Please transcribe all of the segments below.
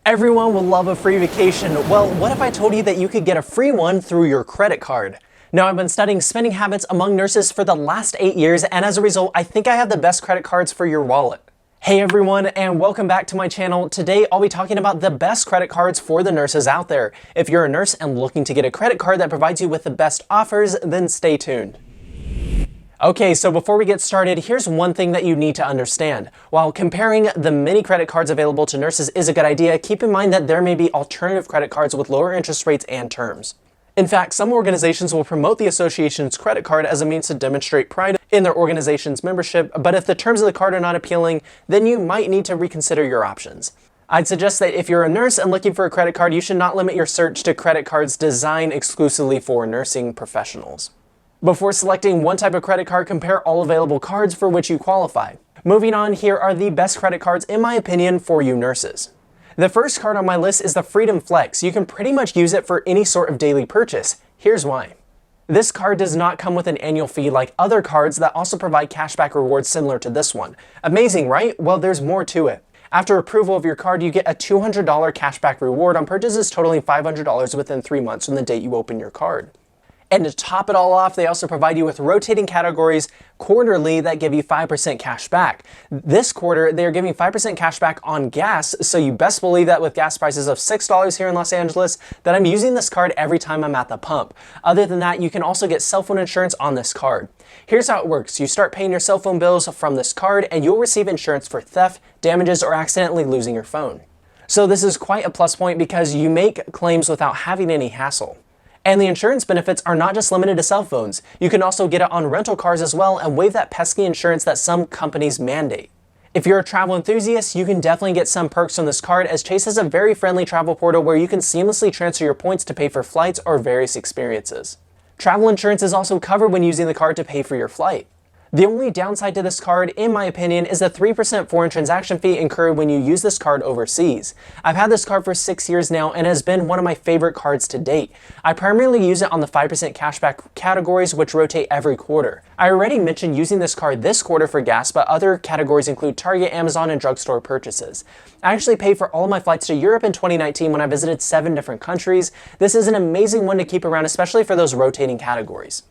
Everyone will love a free vacation. Well, what if I told you that you could get a free one through your credit card? Now, I've been studying spending habits among nurses for the last 8 years, and as a result, I think I have the best credit cards for your wallet. Hey everyone, and welcome back to my channel. Today, I'll be talking about the best credit cards for the nurses out there. If you're a nurse and looking to get a credit card that provides you with the best offers, then stay tuned. Okay, so before we get started, here's one thing that you need to understand. While comparing the many credit cards available to nurses is a good idea, keep in mind that there may be alternative credit cards with lower interest rates and terms. In fact, some organizations will promote the association's credit card as a means to demonstrate pride in their organization's membership, but if the terms of the card are not appealing, then you might need to reconsider your options. I'd suggest that if you're a nurse and looking for a credit card, you should not limit your search to credit cards designed exclusively for nursing professionals. Before selecting one type of credit card, compare all available cards for which you qualify. Moving on, here are the best credit cards in my opinion for you nurses. The first card on my list is the Freedom Flex. You can pretty much use it for any sort of daily purchase. Here's why. This card does not come with an annual fee like other cards that also provide cashback rewards similar to this one. Amazing, right? Well, there's more to it. After approval of your card, you get a $200 cashback reward on purchases totaling $500 within 3 months from the date you open your card. And to top it all off, they also provide you with rotating categories quarterly that give you 5% cash back. This quarter, they are giving 5% cash back on gas, so you best believe that with gas prices of $6 here in Los Angeles, that I'm using this card every time I'm at the pump. Other than that, you can also get cell phone insurance on this card. Here's how it works. You start paying your cell phone bills from this card, and you'll receive insurance for theft, damages, or accidentally losing your phone. So this is quite a plus point because you make claims without having any hassle. And the insurance benefits are not just limited to cell phones. You can also get it on rental cars as well and waive that pesky insurance that some companies mandate. If you're a travel enthusiast, you can definitely get some perks on this card as Chase has a very friendly travel portal where you can seamlessly transfer your points to pay for flights or various experiences. Travel insurance is also covered when using the card to pay for your flight. The only downside to this card, in my opinion, is the 3% foreign transaction fee incurred when you use this card overseas. I've had this card for 6 years now and it has been one of my favorite cards to date. I primarily use it on the 5% cashback categories which rotate every quarter. I already mentioned using this card this quarter for gas, but other categories include Target, Amazon, and drugstore purchases. I actually paid for all of my flights to Europe in 2019 when I visited 7 different countries. This is an amazing one to keep around, especially for those rotating categories.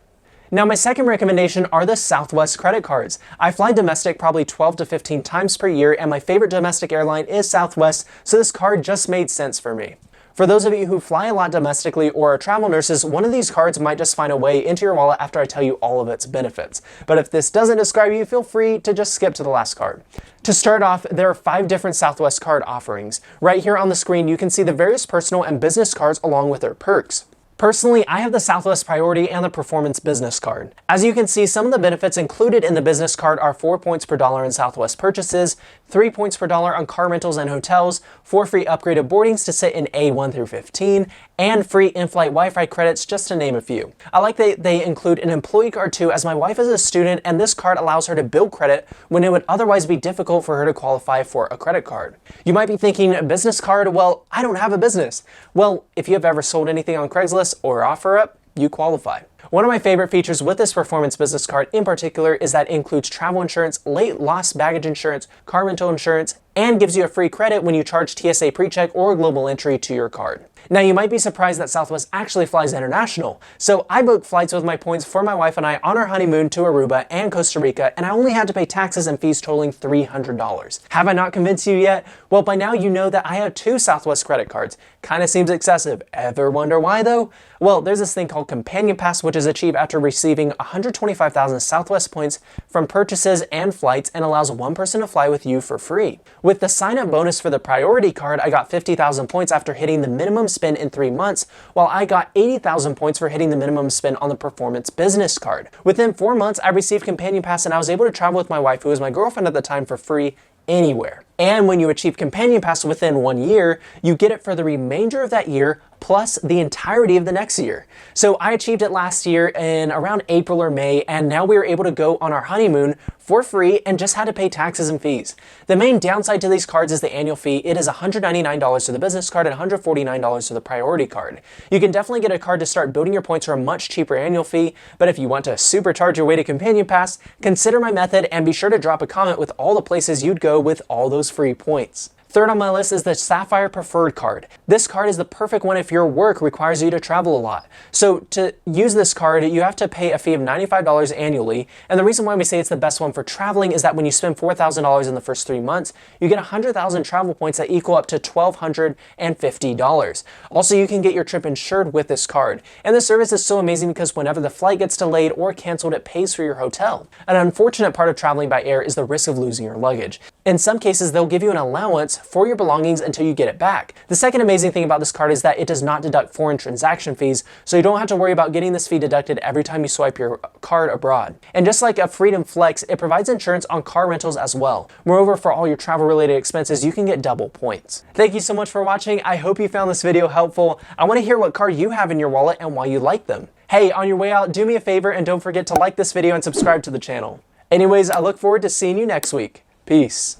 Now, my second recommendation are the Southwest credit cards. I fly domestic probably 12 to 15 times per year, and my favorite domestic airline is Southwest, so this card just made sense for me. For those of you who fly a lot domestically or are travel nurses, one of these cards might just find a way into your wallet after I tell you all of its benefits. But if this doesn't describe you, feel free to just skip to the last card. To start off, there are 5 different Southwest card offerings. Right here on the screen, you can see the various personal and business cards along with their perks. Personally, I have the Southwest Priority and the Performance Business Card. As you can see, some of the benefits included in the business card are 4 points per dollar in Southwest purchases, 3 points per dollar on car rentals and hotels, 4 free upgraded boardings to sit in A1 through 15, and free in-flight Wi-Fi credits, just to name a few. I like that they include an employee card too, as my wife is a student and this card allows her to build credit when it would otherwise be difficult for her to qualify for a credit card. You might be thinking, a business card? Well, I don't have a business. Well, if you have ever sold anything on Craigslist or OfferUp, you qualify. One of my favorite features with this Performance Business Card in particular is that it includes travel insurance, late lost baggage insurance, car rental insurance, and gives you a free credit when you charge TSA PreCheck or Global Entry to your card. Now, you might be surprised that Southwest actually flies international. So I booked flights with my points for my wife and I on our honeymoon to Aruba and Costa Rica, and I only had to pay taxes and fees totaling $300. Have I not convinced you yet? Well, by now you know that I have 2 Southwest credit cards. Kinda seems excessive. Ever wonder why though? Well, there's this thing called Companion Pass, which is achieved after receiving 125,000 Southwest points from purchases and flights and allows one person to fly with you for free. With the sign-up bonus for the Priority card, I got 50,000 points after hitting the minimum spend in 3 months, while I got 80,000 points for hitting the minimum spend on the Performance Business Card. Within 4 months, I received Companion Pass and I was able to travel with my wife, who was my girlfriend at the time, for free anywhere. And when you achieve Companion Pass within 1 year, you get it for the remainder of that year plus the entirety of the next year. So I achieved it last year in around April or May, and now we were able to go on our honeymoon for free and just had to pay taxes and fees. The main downside to these cards is the annual fee. It is $199 to the business card and $149 to the priority card. You can definitely get a card to start building your points for a much cheaper annual fee, but if you want to supercharge your way to Companion Pass, consider my method and be sure to drop a comment with all the places you'd go with all those free points. Third on my list is the Sapphire Preferred card. This card is the perfect one if your work requires you to travel a lot. So to use this card, you have to pay a fee of $95 annually. And the reason why we say it's the best one for traveling is that when you spend $4,000 in the first 3 months, you get 100,000 travel points that equal up to $1,250. Also, you can get your trip insured with this card. And the service is so amazing because whenever the flight gets delayed or canceled, it pays for your hotel. An unfortunate part of traveling by air is the risk of losing your luggage. In some cases, they'll give you an allowance for your belongings until you get it back. The second amazing thing about this card is that it does not deduct foreign transaction fees, so you don't have to worry about getting this fee deducted every time you swipe your card abroad. And just like a Freedom Flex, it provides insurance on car rentals as well. Moreover, for all your travel-related expenses, you can get double points. Thank you so much for watching. I hope you found this video helpful. I want to hear what card you have in your wallet and why you like them. Hey, on your way out, do me a favor and don't forget to like this video and subscribe to the channel. Anyways, I look forward to seeing you next week. Peace.